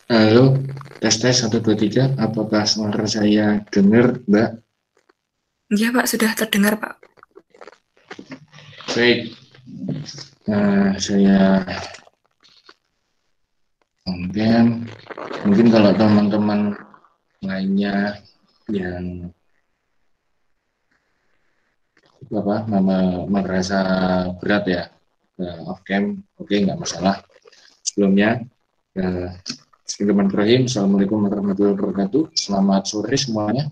Halo, tes tes 1 2 3. Apakah suara saya dengar, Mbak? Iya Pak, sudah terdengar Pak. Baik, saya mungkin kalau teman-teman lainnya yang merasa berat ya off cam, oke, nggak masalah. Sebelumnya, Bismillahirrahmanirrahim. Assalamualaikum warahmatullahi wabarakatuh. Selamat sore semuanya.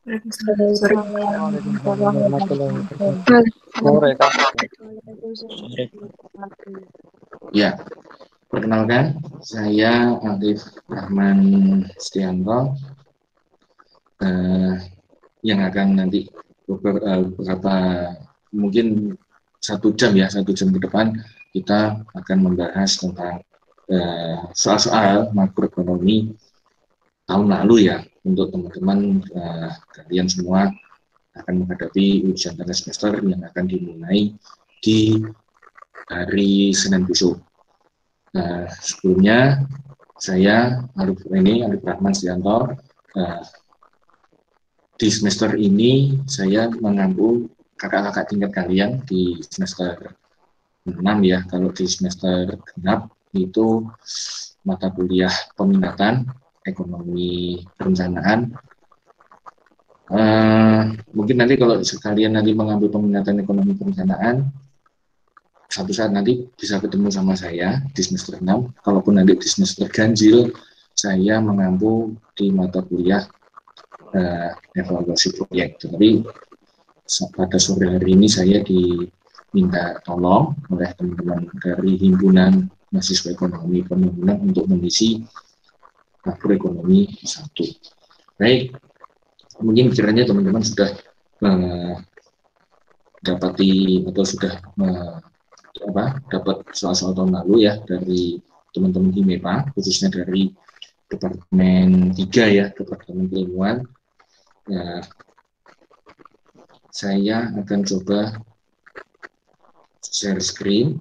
Waalaikumsalam. Sore. Waalaikumsalam warahmatullahi wabarakatuh. Sore, Kak. Ya, perkenalkan, saya Alif Rahman Setianto, yang akan nanti beberapa mungkin 1 jam ke depan kita akan membahas tentang soal-soal makroekonomi tahun lalu ya, untuk teman-teman kalian semua akan menghadapi ujian tengah semester yang akan dimulai di hari Senin besok. Sebelumnya saya Alif Rahman Setianto. Di semester ini saya mengampu kakak-kakak tingkat kalian di semester 6 ya. Kalau di semester genap itu mata kuliah peminatan ekonomi perencanaan. Mungkin nanti kalau sekalian nanti mengambil peminatan ekonomi perencanaan, satu saat nanti bisa ketemu sama saya di semester 6. Kalaupun nanti di semester ganjil, saya mengampu di mata kuliah evaluasi proyek. Tapi pada sore hari ini saya diminta tolong oleh teman-teman dari Himpunan Mahasiswa Ekonomi Pembangunan untuk mengisi makroekonomi 1. Baik, mungkin kiranya teman-teman sudah mendapati atau sudah dapat soal-soal tahun lalu ya dari teman-teman HIMEPA, khususnya dari Departemen 3 ya, Departemen Keilmuan. Ya, saya akan coba share screen.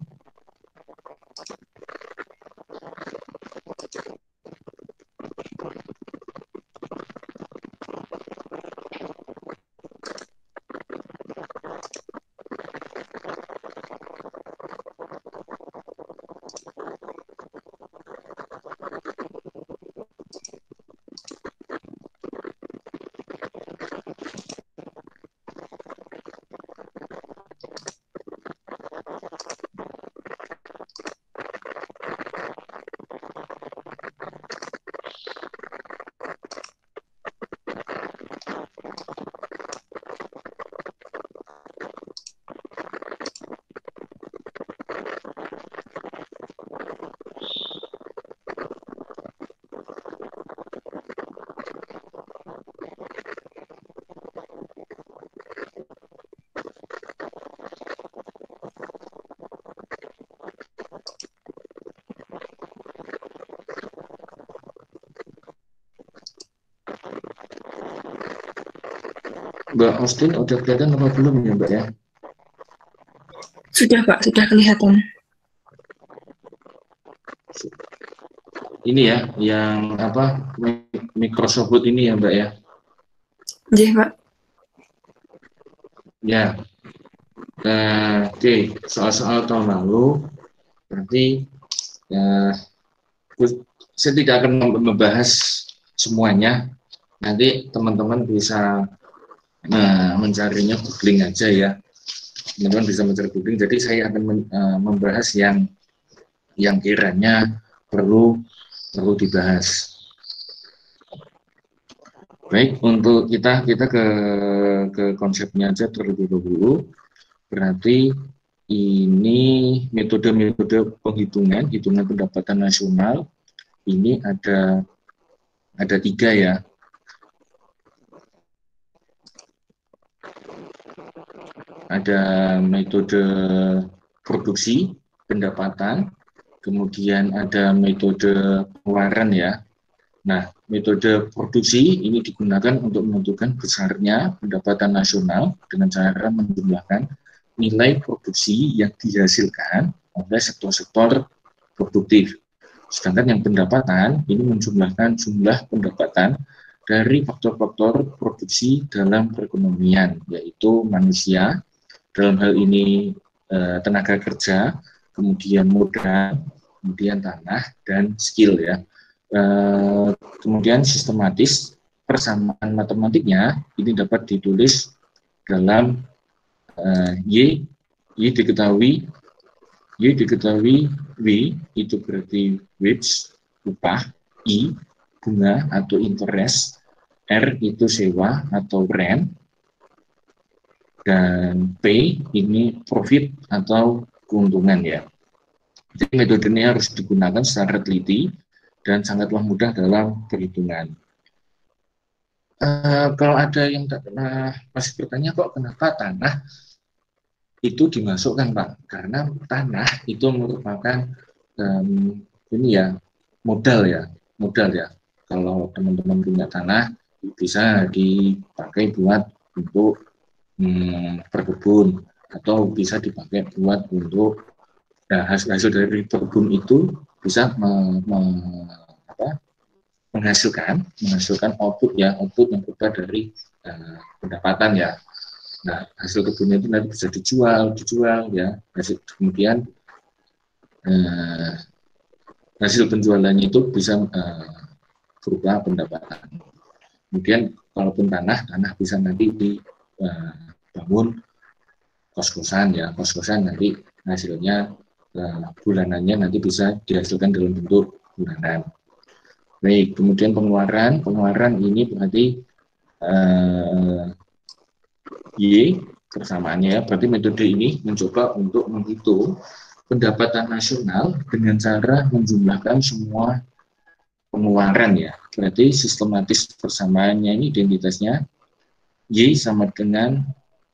Mbak Austin udah kelihatan apa belum ya Mbak ya? Sudah Pak, sudah kelihatan. Ini ya, yang apa, Microsoft Word ini ya Mbak ya? Iya Pak. Ya, oke, soal-soal tahun lalu, berarti ya, saya tidak akan membahas semuanya. Nanti teman-teman bisa mencarinya googling aja ya. Teman-teman bisa mencari googling. Jadi saya akan membahas yang kiranya perlu dibahas. Baik, untuk kita ke konsepnya aja terlebih dahulu. Berarti ini metode-metode hitungan pendapatan nasional. Ini ada 3 ya. Ada metode produksi pendapatan, kemudian ada metode pengeluaran ya. Nah, metode produksi ini digunakan untuk menentukan besarnya pendapatan nasional dengan cara menjumlahkan nilai produksi yang dihasilkan oleh sektor-sektor produktif. Sedangkan yang pendapatan ini menjumlahkan jumlah pendapatan dari faktor-faktor produksi dalam perekonomian, yaitu manusia, dalam hal ini tenaga kerja, kemudian modal, kemudian tanah, dan skill ya. Kemudian sistematis persamaan matematiknya ini dapat ditulis dalam Y diketahui W itu berarti wage, upah, I bunga atau interest, R itu sewa atau rent, dan P ini profit atau keuntungan ya. Jadi metode ini harus digunakan secara teliti dan sangatlah mudah dalam perhitungan. Kalau ada yang masih bertanya kok kenapa tanah itu dimasukkan Pak, karena tanah itu merupakan ini ya modal ya. Kalau teman-teman punya tanah bisa dipakai buat untuk berkebun atau bisa dipakai buat untuk hasil dari berkebun itu bisa menghasilkan output yang berupa dari pendapatan ya. Nah, hasil kebunnya itu nanti bisa dijual ya. Kemudian hasil penjualannya itu bisa berupa pendapatan. Kemudian kalaupun tanah bisa nanti dibangun kos-kosan ya. Kos-kosan nanti hasilnya bulanannya nanti bisa dihasilkan dalam bentuk bulanan. Baik, kemudian pengeluaran ini berarti Y persamaannya, berarti metode ini mencoba untuk menghitung pendapatan nasional dengan cara menjumlahkan semua pengeluaran ya. Berarti sistematis persamaannya ini identitasnya Y sama dengan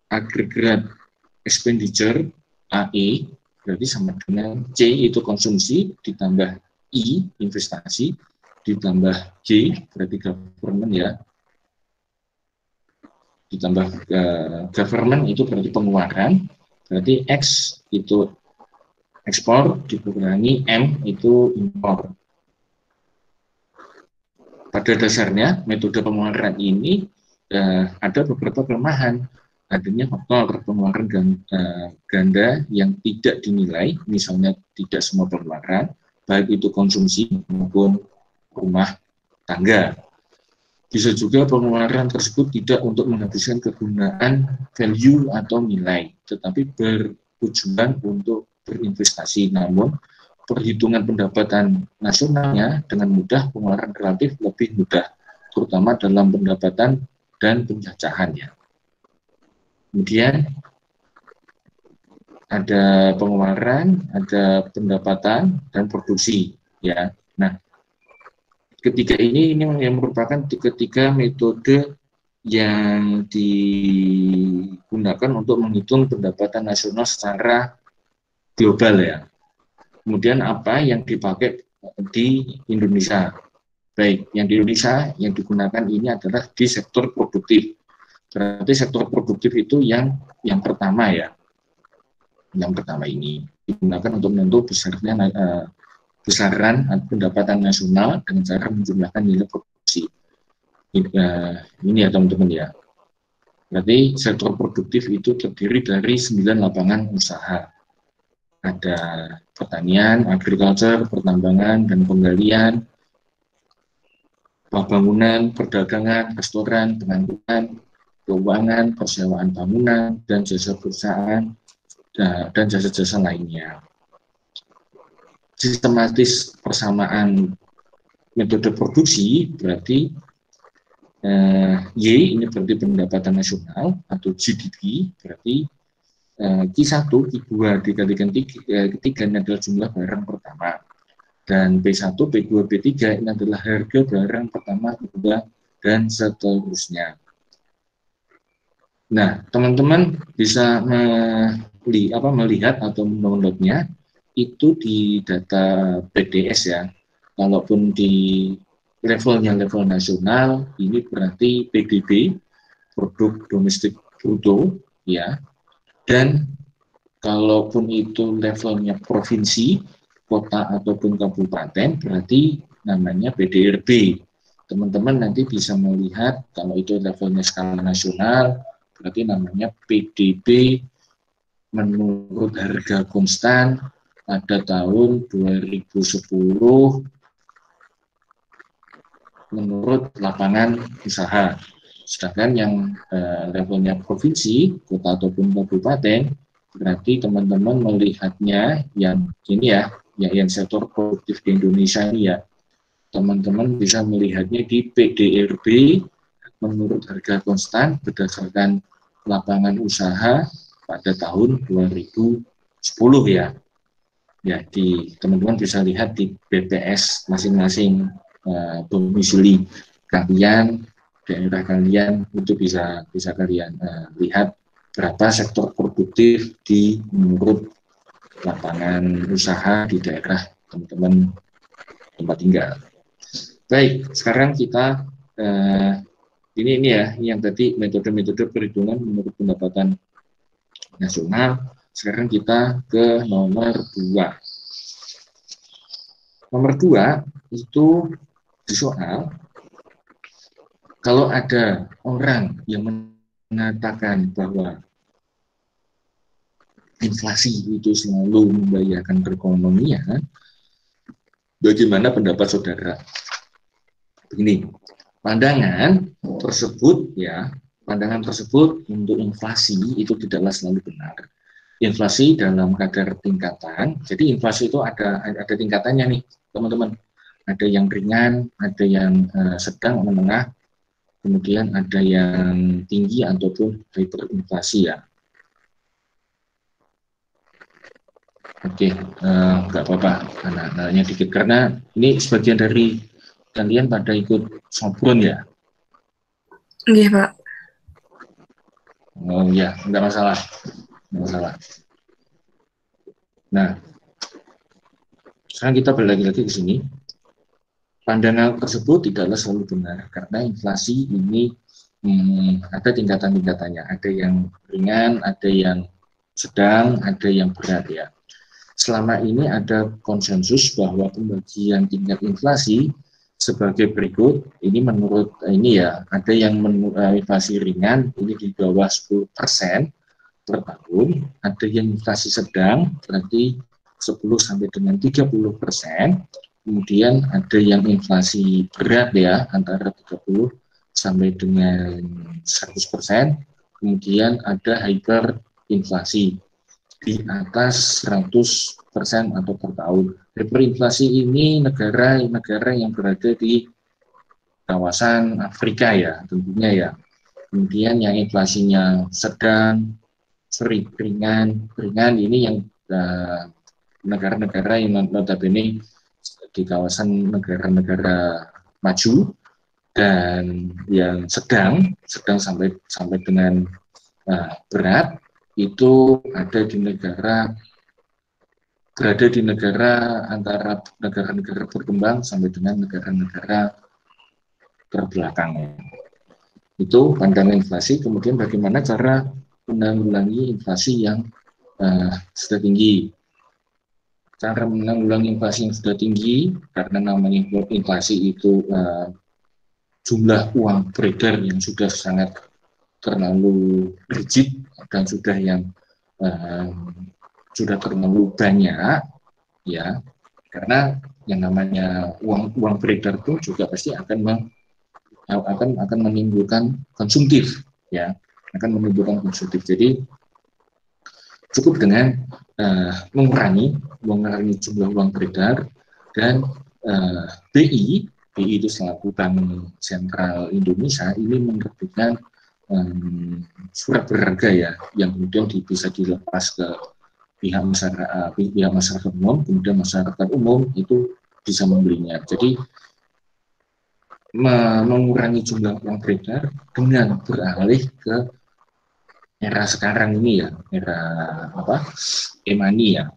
agregat expenditure AE, berarti sama dengan C itu konsumsi ditambah I investasi ditambah G berarti government ya, ditambah government itu berarti pengeluaran, berarti X itu ekspor dikurangi M itu impor. Pada dasarnya metode pengeluaran ini ada beberapa kelemahan. Adanya faktor pengeluaran ganda yang tidak dinilai, misalnya tidak semua pengeluaran, baik itu konsumsi maupun rumah tangga. Bisa juga pengeluaran tersebut tidak untuk menghabiskan kegunaan value atau nilai, tetapi bertujuan untuk berinvestasi. Namun, perhitungan pendapatan nasionalnya dengan mudah, pengeluaran relatif lebih mudah, terutama dalam pendapatan dan penjajahannya. Kemudian, ada pengeluaran, ada pendapatan, dan produksi. Ya. Nah, ketiga ini yang merupakan ketiga metode yang digunakan untuk menghitung pendapatan nasional secara global ya. Kemudian apa yang dipakai di Indonesia? Baik, yang di Indonesia yang digunakan ini adalah di sektor produktif. Berarti sektor produktif itu yang pertama ya. Yang pertama ini digunakan untuk menentukan besaran pendapatan nasional dengan cara menjumlahkan nilai produksi. Ini ya teman-teman ya. Berarti sektor produktif itu terdiri dari 9 lapangan usaha. Ada pertanian, agriculture, pertambangan, dan penggalian, bangunan, perdagangan, restoran, pengangkutan, keuangan, persewaan bangunan, dan jasa perusahaan, dan jasa-jasa lainnya. Sistematis persamaan metode produksi berarti Y ini berarti pendapatan nasional atau GDP, berarti Q1, Q2 dikalikan ketiga ini adalah jumlah barang pertama, dan P1, P2, P3 ini adalah harga barang pertama, kedua, dan seterusnya. Nah, teman-teman bisa melihat atau mendownloadnya itu di data PDS ya. Kalaupun di level nasional, ini berarti PDB, produk domestik bruto ya. Dan kalaupun itu levelnya provinsi kota ataupun kabupaten berarti namanya PDRB. Teman-teman nanti bisa melihat kalau itu levelnya skala nasional berarti namanya PDB menurut harga konstan pada tahun 2010 menurut lapangan usaha. Sedangkan yang levelnya provinsi, kota ataupun kabupaten, berarti teman-teman melihatnya yang ini ya, yang sektor produktif di Indonesia ini ya, teman-teman bisa melihatnya di PDRB menurut harga konstan berdasarkan lapangan usaha pada tahun 2010 ya. Ya, teman-teman bisa lihat di BPS masing-masing domisili kalian, daerah kalian itu bisa kalian lihat berapa sektor produktif di menurut lapangan usaha di daerah teman-teman tempat tinggal. Baik, sekarang kita ini ya yang tadi metode-metode perhitungan menurut pendapatan nasional. Sekarang kita ke nomor 2. Nomor 2 itu di soal kalau ada orang yang mengatakan bahwa inflasi itu selalu membahayakan perekonomian, bagaimana pendapat saudara? Begini, pandangan tersebut untuk inflasi itu tidaklah selalu benar. Inflasi dalam kadar tingkatan, jadi inflasi itu ada tingkatannya nih, teman-teman. Ada yang ringan, ada yang sedang, menengah, kemudian ada yang tinggi ataupun hiperinflasi ya. Oke, nggak apa-apa, nanya dikit karena ini sebagian dari kalian pada ikut sobrun ya. Iya, Pak. Oh ya, nggak masalah. Nah, sekarang kita balik lagi ke sini. Pandangan tersebut tidaklah selalu benar karena inflasi ini ada tingkatan-tingkatannya. Ada yang ringan, ada yang sedang, ada yang berat ya. Selama ini ada konsensus bahwa pembagian tingkat inflasi sebagai berikut. Ini menurut ini ya, ada yang inflasi ringan ini di bawah 10% per tahun, ada yang inflasi sedang berarti 10 sampai dengan 30%, kemudian ada yang inflasi berat ya antara 30 sampai dengan 100%, kemudian ada hyperinflasi di atas 100% atau per tahun. Hyperinflasi ini negara-negara yang berada di kawasan Afrika ya tentunya ya. Kemudian yang inflasinya sedang, ringan ini yang negara-negara yang notabene di kawasan negara-negara maju, dan yang sedang sampai dengan berat itu berada di negara antara negara-negara berkembang sampai dengan negara-negara terbelakang. Itu pandangan inflasi. Kemudian bagaimana cara menanggulangi inflasi yang sudah tinggi. Cara menanggulangi inflasi yang sudah tinggi, karena namanya inflasi itu jumlah uang beredar yang sudah sangat terlalu rigid dan sudah terlalu banyak ya, karena yang namanya uang beredar itu juga pasti akan menimbulkan konsumtif ya, Jadi cukup dengan mengurangi jumlah uang beredar, dan BI itu selaku Bank Sentral Indonesia ini menerbitkan surat berharga ya, yang kemudian bisa dilepas ke pihak masyarakat umum, kemudian masyarakat umum itu bisa membelinya. Jadi mengurangi jumlah uang beredar dengan beralih ke era sekarang ini ya, era e-money ya.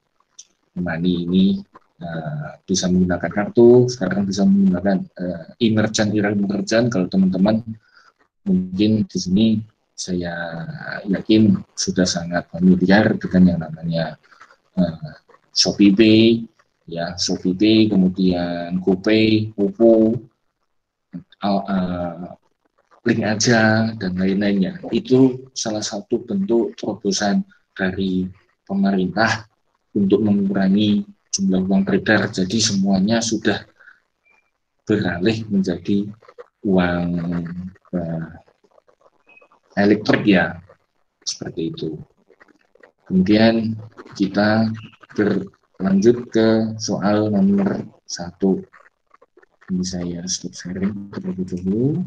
E-money ini bisa menggunakan kartu, sekarang bisa menggunakan e-merchant kalau teman-teman mungkin di sini saya yakin sudah sangat familiar dengan yang namanya Shopee Pay, ya, Shopee, kemudian GoPay, OVO, link aja dan lain-lainnya. Itu salah satu bentuk terobosan dari pemerintah untuk mengurangi jumlah uang beredar. Jadi semuanya sudah beralih menjadi uang elektrik ya, seperti itu. Kemudian kita berlanjut ke soal nomor 1. Ini saya stop sharing terlebih dahulu.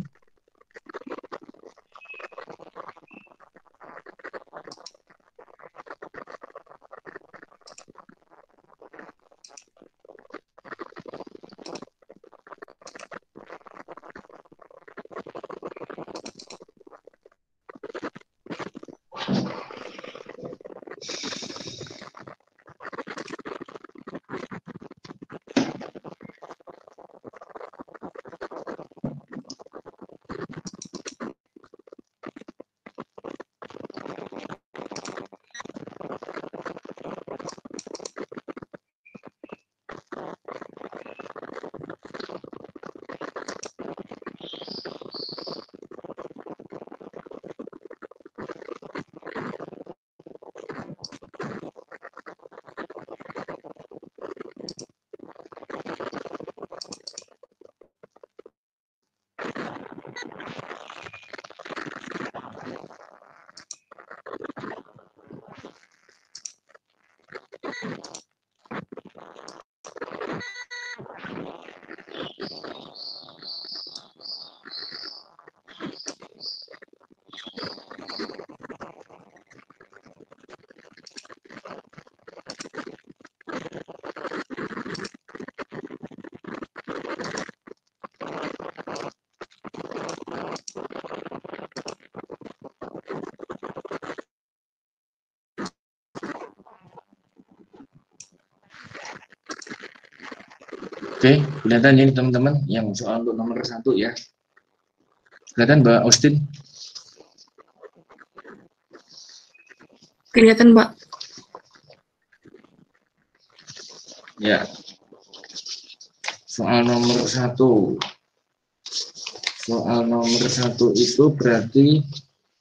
Oke, kelihatan ini teman-teman yang soal untuk nomor 1 ya. Kelihatan Mbak Austin? Kelihatan, Pak. Ya. Soal nomor 1. Soal nomor 1 itu berarti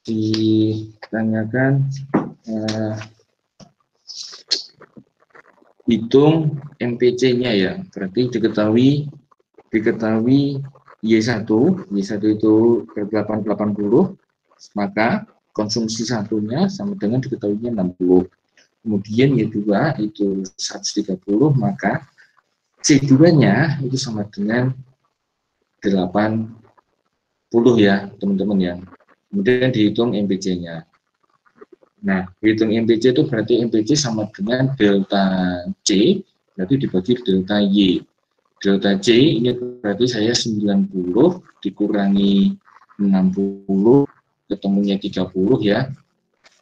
ditanyakan hitung MPC-nya ya. Berarti diketahui Y1 itu 880, maka konsumsi satunya sama dengan diketahuinya 60. Kemudian Y2 itu 130, maka C2-nya itu sama dengan 80 ya, teman-teman ya. Kemudian dihitung MPC-nya. Nah, hitung MPC itu berarti MPC sama dengan delta C, berarti dibagi delta Y. Delta C ini berarti saya 90 dikurangi 60, ketemunya 30 ya.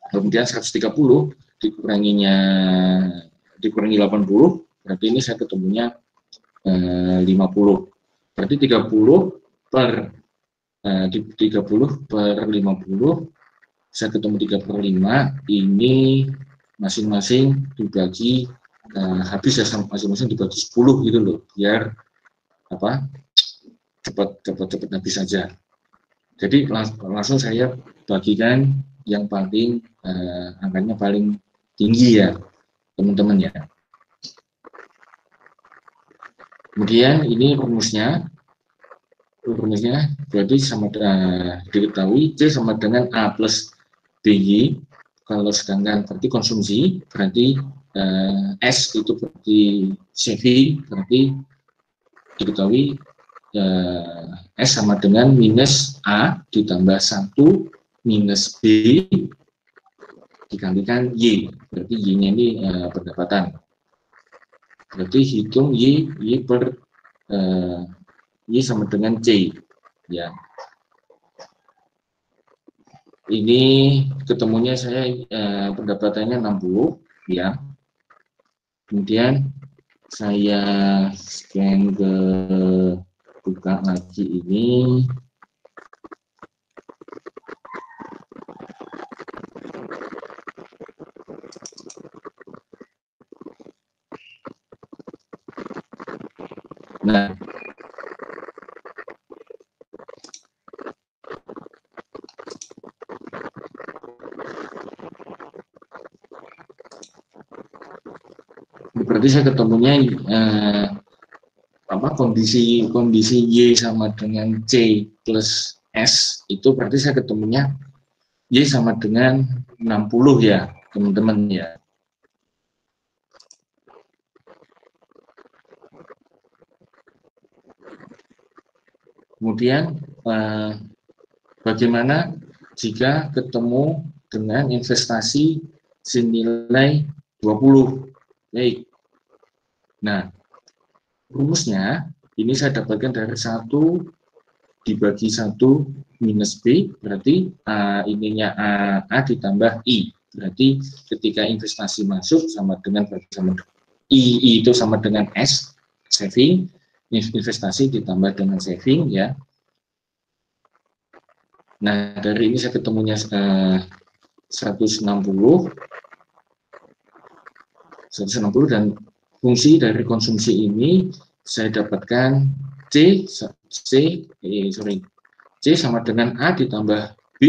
Kemudian 130 dikurangi 80, berarti ini saya ketemunya 50. Berarti 30 per 50, saya ketemu 3/5, ini masing-masing dibagi habis ya, masing-masing dibagi 10 gitu loh, biar cepat habis saja. Jadi langsung saya bagikan yang paling angkanya paling tinggi ya, teman-teman ya. Kemudian ini rumusnya berarti sama diketahui C sama dengan A plus BY. Kalau sedangkan berarti konsumsi, berarti S itu berarti saving, berarti diketahui S sama dengan minus A ditambah 1 minus B dikalikan Y, berarti Y-nya ini pendapatan. Berarti hitung Y per Y sama dengan C ya. Ini ketemunya saya pendapatannya 60 ya. Kemudian saya scan ke buka lagi ini. Nah, berarti saya ketemunya kondisi Y sama dengan C plus S itu berarti saya ketemunya Y sama dengan 60 ya teman-teman ya. Kemudian bagaimana jika ketemu dengan investasi senilai 20? Baik. Nah, rumusnya ini saya dapatkan dari 1 dibagi 1 minus B, berarti ininya A ditambah I. Berarti ketika investasi masuk sama dengan I itu sama dengan S, saving, investasi ditambah dengan saving ya. Nah, dari ini saya ketemunya 160 dan fungsi dari konsumsi ini saya dapatkan C sama dengan A ditambah B,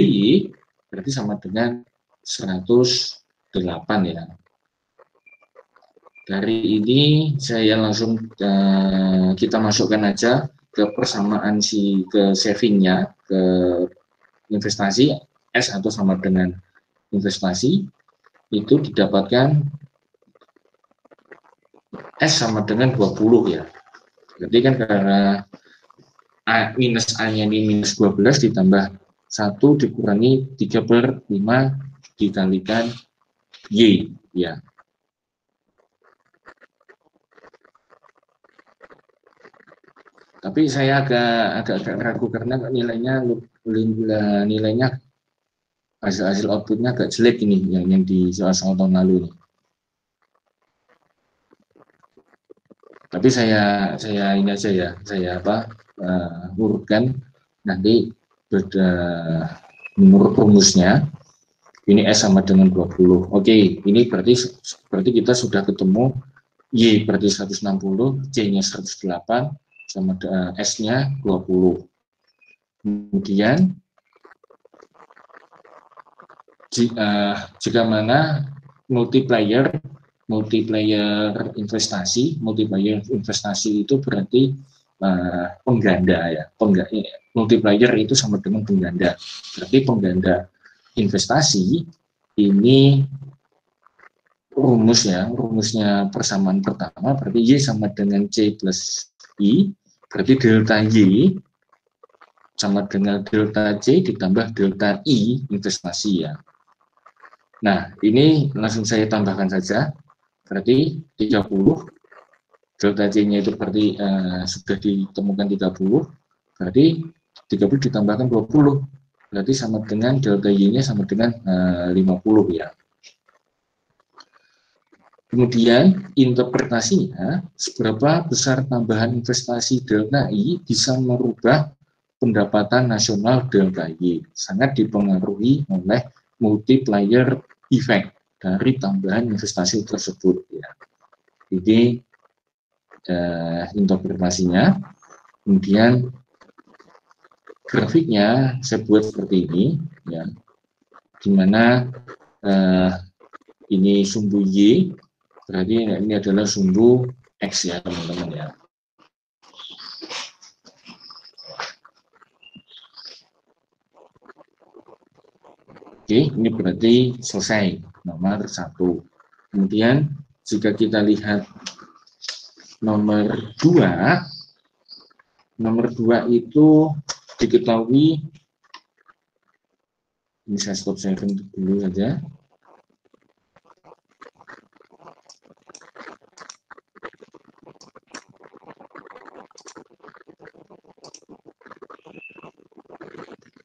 berarti sama dengan 108 ya. Dari ini saya langsung kita masukkan aja ke persamaan ke savingnya, ke investasi S atau sama dengan investasi itu didapatkan S sama dengan 20 ya. Berarti kan karena minus A-nya ini minus 12 ditambah 1 dikurangi 3/5 dikalikan Y ya. Tapi saya agak ragu karena nilainya hasil outputnya agak jelek ini yang di soal tahun lalu ini. Tapi saya ini aja ya, saya urutkan nanti menurut rumusnya ini S sama dengan 20. Oke, ini berarti kita sudah ketemu Y berarti 160, C-nya 108 sama S-nya 20. Kemudian jika mana multiplier investasi itu berarti pengganda ya. Multiplier itu sama dengan pengganda. Berarti pengganda investasi ini rumusnya persamaan pertama berarti Y sama dengan C plus I, berarti delta Y sama dengan delta C ditambah delta I investasi ya. Nah, ini langsung saya tambahkan saja. Berarti 30, delta C-nya itu berarti sudah ditemukan 30, berarti 30 ditambahkan 20, berarti sama dengan delta Y-nya sama dengan 50 ya. Kemudian interpretasinya, seberapa besar tambahan investasi delta I bisa merubah pendapatan nasional delta Y, sangat dipengaruhi oleh multiplier effect dari tambahan investasi tersebut ya. Jadi interpretasinya, kemudian grafiknya saya buat seperti ini ya, dimana ini sumbu Y, berarti ini adalah sumbu X ya teman-teman ya. Oke, ini berarti selesai nomor 1. Kemudian jika kita lihat nomor 2 itu diketahui, ini saya stop sharing dulu saja.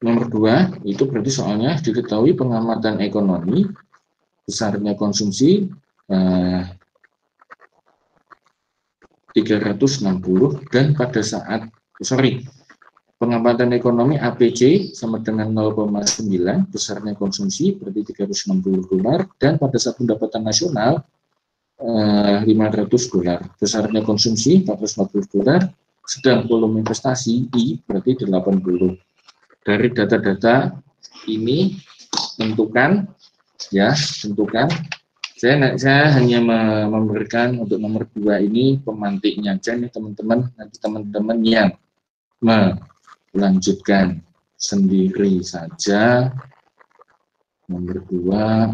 Nomor 2 itu berarti soalnya diketahui pengamatan ekonomi, besarnya konsumsi 360 dan pada saat pengamatan ekonomi APC sama dengan 0,9, besarnya konsumsi berarti 360 dolar dan pada saat pendapatan nasional $500, besarnya konsumsi 440 dolar sedang volume investasi I berarti 80. Dari data-data ini tentukan ya, tentukan. Saya hanya memberikan untuk nomor 2 ini pemantiknya aja nih teman-teman. Nanti teman-teman yang melanjutkan sendiri saja. Nomor 2.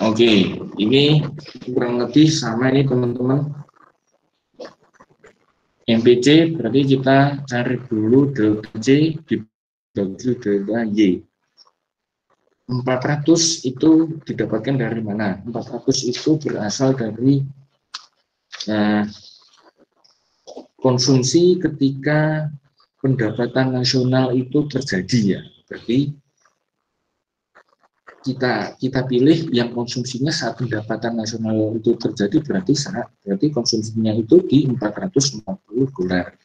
Oke, ini kurang lebih sama ini teman-teman. MPC berarti kita cari dulu delta C dibagi delta Y. 400 itu didapatkan dari mana? 400 itu berasal dari konsumsi ketika pendapatan nasional itu terjadi ya. Berarti kita pilih yang konsumsinya saat pendapatan nasional itu terjadi, berarti konsumsinya itu di 440 dolar.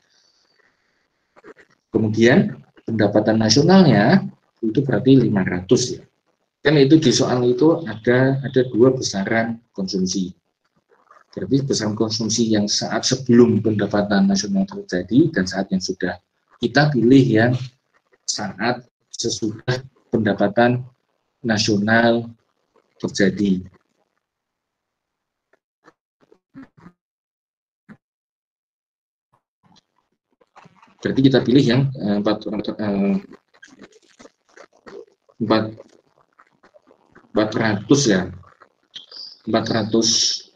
Kemudian pendapatan nasionalnya itu berarti 500 ya. Kan itu di soal itu ada 2 besaran konsumsi. Berarti besaran konsumsi yang saat sebelum pendapatan nasional terjadi dan saat yang sudah. Kita pilih yang saat sesudah pendapatan nasional terjadi. Berarti kita pilih yang 400 ya. 400.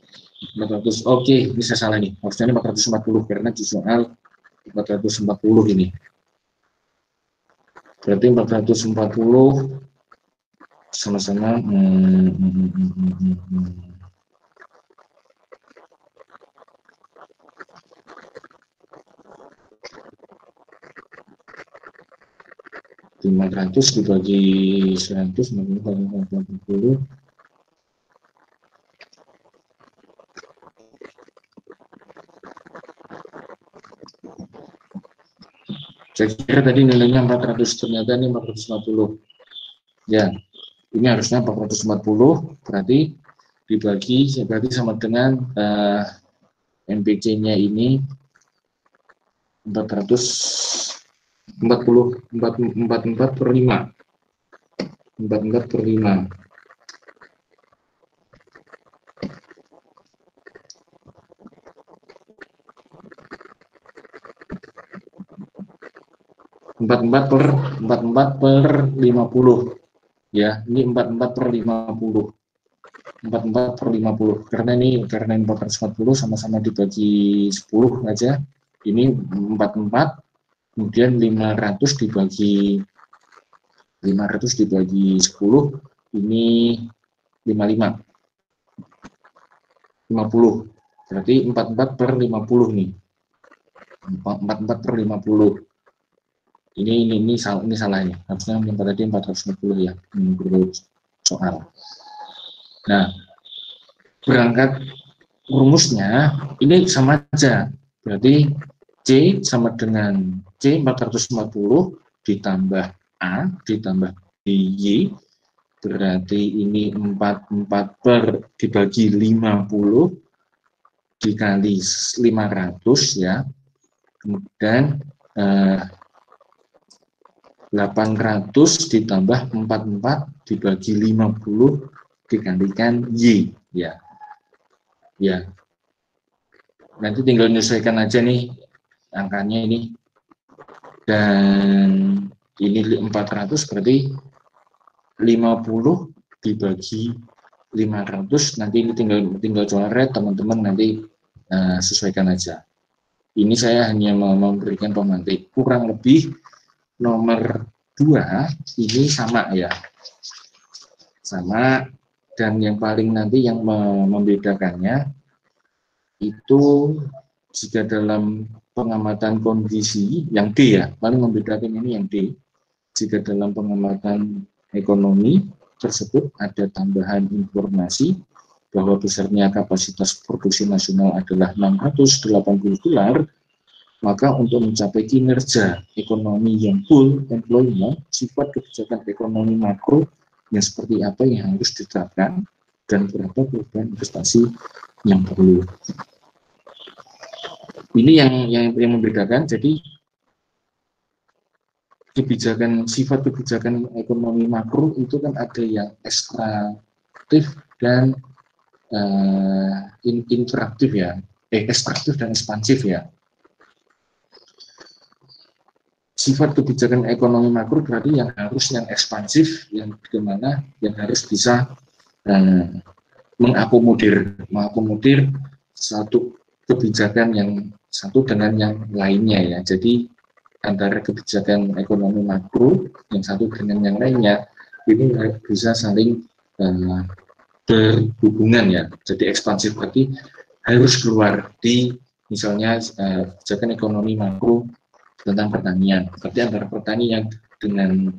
Oke, bisa salah nih. Harusnya ini 440 karena di soal 440 ini. Berarti 440 sama-sama lima ratus dibagi 100 40. Saya kira tadi nilainya 400, ternyata ini 440. Ya, ini harusnya 440, berarti dibagi, berarti sama dengan MPC-nya ini 44 per 5. 44 per 5. empat per 50 ya, ini 44 per 50. 44 per 50 karena 440 sama-sama dibagi 10 aja, ini 44, kemudian 500 dibagi 10, ini 55 50, berarti 44 per 50 nih, 44 per 50. Ini salahnya, harusnya yang tadi 440 ya, menurut soal. Nah, berangkat rumusnya ini sama aja, berarti C sama dengan C 440 ditambah A ditambah Y, berarti ini 44 per dibagi 50 dikali 500 ya, kemudian 800 ditambah 44 dibagi 50 dikalikan Y ya. Ya. Nanti tinggal menyesuaikan aja nih angkanya ini. Dan ini 400 berarti 50 dibagi 500, nanti ini tinggal coret teman-teman, nanti sesuaikan aja. Ini saya hanya memberikan pemantik, kurang lebih nomor 2 ini sama ya, sama Dan yang paling nanti yang membedakannya itu jika dalam pengamatan kondisi yang D ya, paling membedakan ini yang D. Jika dalam pengamatan ekonomi tersebut ada tambahan informasi bahwa besarnya kapasitas produksi nasional adalah 680 dolar, maka untuk mencapai kinerja ekonomi yang full employment, sifat kebijakan ekonomi makro yang seperti apa yang harus diterapkan dan berapa perubahan investasi yang perlu. Ini yang membedakan. Jadi sifat kebijakan ekonomi makro itu kan ada yang ekstraktif dan interaktif ya, ekstraktif dan ekspansif ya. Sifat kebijakan ekonomi makro berarti yang ekspansif, yang bagaimana yang harus bisa mengakomodir satu kebijakan yang satu dengan yang lainnya ya. Jadi antara kebijakan ekonomi makro yang satu dengan yang lainnya ini bisa saling berhubungan ya. Jadi ekspansif berarti harus keluar di misalnya kebijakan ekonomi makro tentang pertanian. Berarti antara pertanian dengan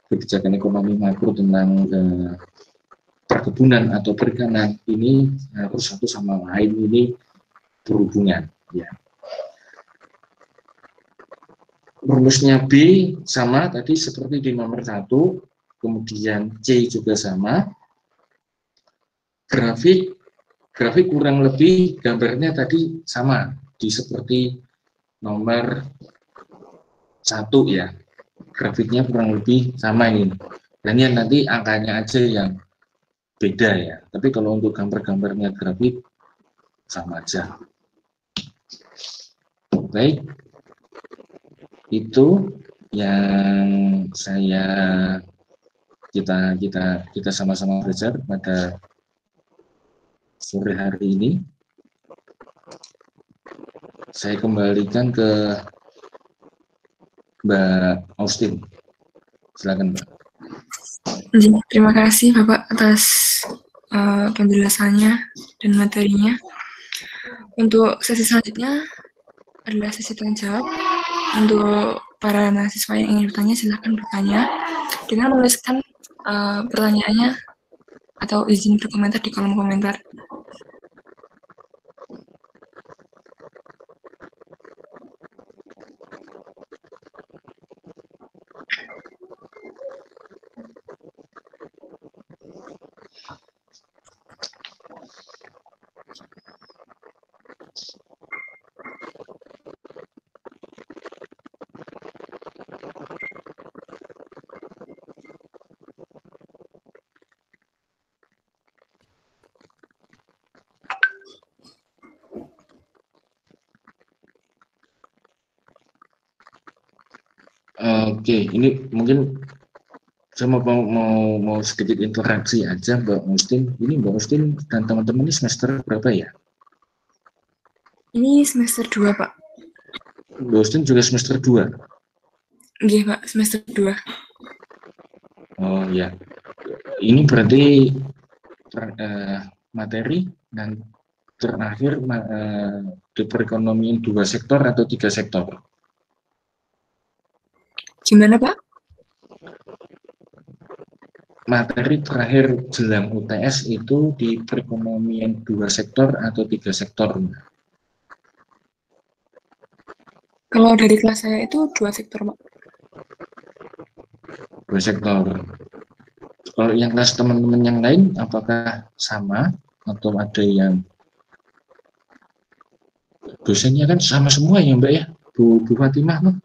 kebijakan ekonomi makro tentang perkebunan atau perikanan ini harus satu sama lain ini berhubungan ya. Rumusnya B sama tadi seperti di nomor 1, kemudian C juga sama. Grafik kurang lebih gambarnya tadi sama di seperti nomor 1 ya. Grafiknya kurang lebih sama ini. Dan yang nanti angkanya aja yang beda ya. Tapi kalau untuk gambar-gambarnya grafik sama aja. Baik. Itu yang kita sama-sama belajar pada sore hari ini. Saya kembalikan ke Mbak Austin. Silakan, Mbak. Terima kasih Bapak atas penjelasannya dan materinya. Untuk sesi selanjutnya adalah sesi tanya jawab. Untuk para mahasiswa yang ingin bertanya, silahkan bertanya dengan menuliskan pertanyaannya atau izin berkomentar di kolom komentar. Oke, ini mungkin saya mau sedikit interaksi aja Mbak Austin. Ini Mbak Austin dan teman-teman ini semester berapa ya? Ini semester 2, Pak. Mbak Austin juga semester 2? Iya, Pak, semester 2. Oh ya, ini berarti materi dan terakhir di perekonomian 2 sektor atau 3 sektor? Gimana, Pak? Materi terakhir jelang UTS itu di perekonomian 2 sektor atau 3 sektor? Kalau dari kelas saya itu 2 sektor, Pak. 2 sektor. Kalau yang kelas teman-teman yang lain, apakah sama atau ada yang dosennya kan sama semua ya Mbak ya, Bu Fatimah?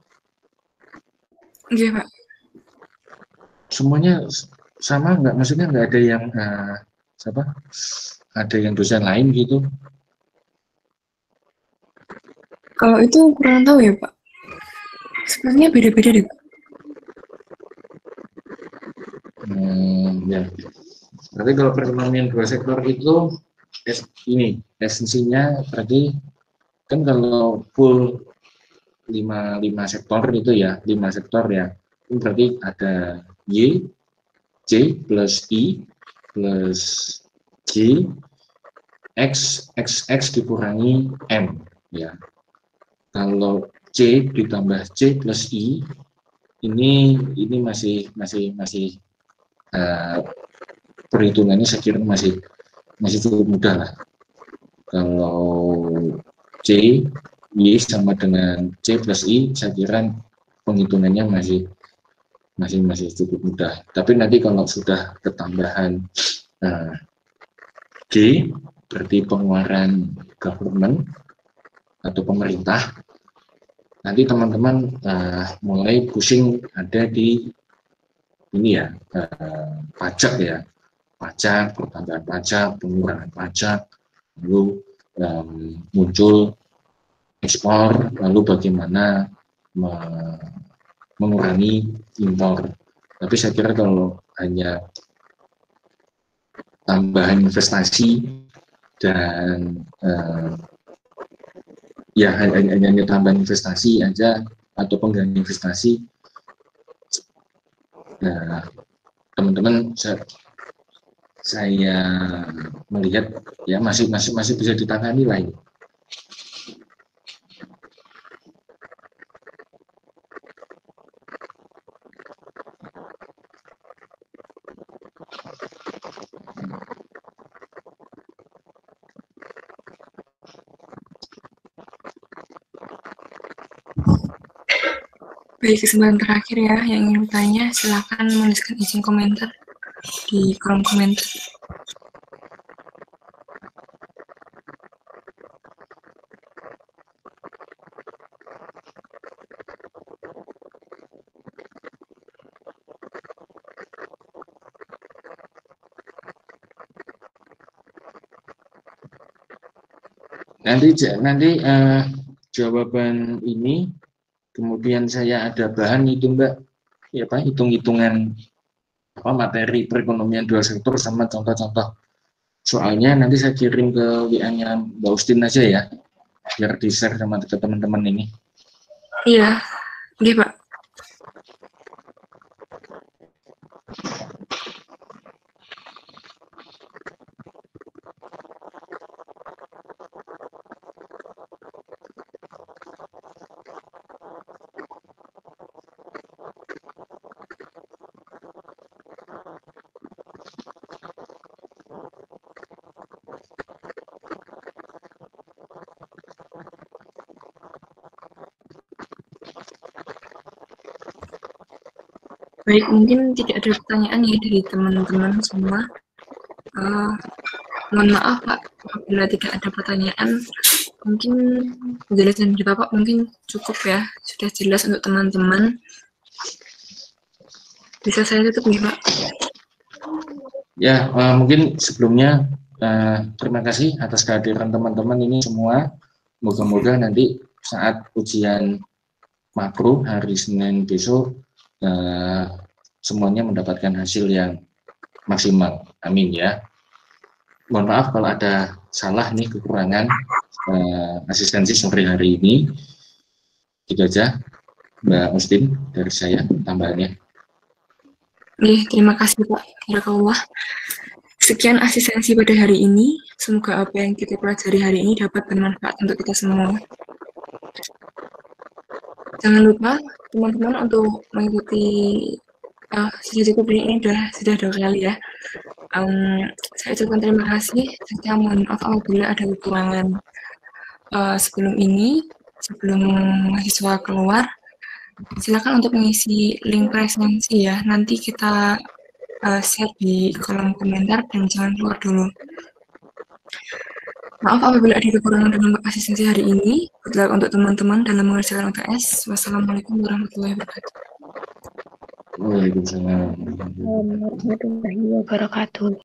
Iya Pak. Semuanya sama nggak? Maksudnya nggak ada yang ada yang dosen lain gitu? Kalau itu kurang tahu ya Pak. Sebenarnya beda-beda deh Pak. Ya. Berarti kalau perekonomian 2 sektor itu ini esensinya berarti kan kalau full 5 sektor itu ya, 5 sektor ya, itu berarti ada Y, C plus I plus G X dikurangi M ya. Kalau C ditambah C plus I ini masih perhitungannya saya kira masih cukup mudah lah. Kalau C Y sama dengan C plus I saya kira penghitungannya masih cukup mudah. Tapi nanti kalau sudah ketambahan G berarti pengeluaran government atau pemerintah, nanti teman-teman mulai pusing ada di ini ya, pajak ya, pajak, pertambahan pajak, pengurangan pajak, lalu muncul ekspor, lalu bagaimana mengurangi impor. Tapi saya kira kalau hanya tambahan investasi dan ya hanya tambahan investasi aja atau pengganti investasi, teman-teman saya melihat ya masih bisa ditangani lah ini. Baik, kesempatan terakhir ya, yang ingin bertanya silakan menuliskan izin komentar di kolom komentar. Nanti jawaban ini kemudian saya ada bahan itu Mbak, ya Pak, hitung-hitungan materi perekonomian dual sektor sama contoh-contoh soalnya nanti saya kirim ke WA-nya Mbak Ustin aja ya, biar di-share sama teman-teman ini. Iya, oke Pak. Baik, mungkin tidak ada pertanyaan ya dari teman-teman semua. Mohon maaf Pak, apabila tidak ada pertanyaan, mungkin penjelasan dari Bapak mungkin cukup ya, sudah jelas untuk teman-teman. Bisa saya tutup nih Pak? Ya, mungkin sebelumnya terima kasih atas kehadiran teman-teman ini semua. Moga-moga nanti saat ujian makro hari Senin besok semuanya mendapatkan hasil yang maksimal. Amin ya. Mohon maaf kalau ada salah nih, kekurangan asistensi sore hari ini. Itu aja Mbak Ustin dari saya tambahannya. Terima kasih Pak. Barakallah. Sekian asistensi pada hari ini. Semoga apa yang kita pelajari hari ini dapat bermanfaat untuk kita semua. Jangan lupa teman-teman untuk mengikuti sesi kuliah ini sudah 2 kali ya. Saya ucapkan terima kasih. Saya mohon maaf apabila ada kekurangan sebelum mahasiswa keluar. Silakan untuk mengisi link presensi ya. Nanti kita share di kolom komentar dan jangan keluar dulu. Maaf apabila ada kekurangan dalam asistensi hari ini. Good luck untuk teman-teman dalam mengerjakan UTS. Wassalamualaikum warahmatullahi wabarakatuh. Waalaikumsalam warahmatullahi wabarakatuh.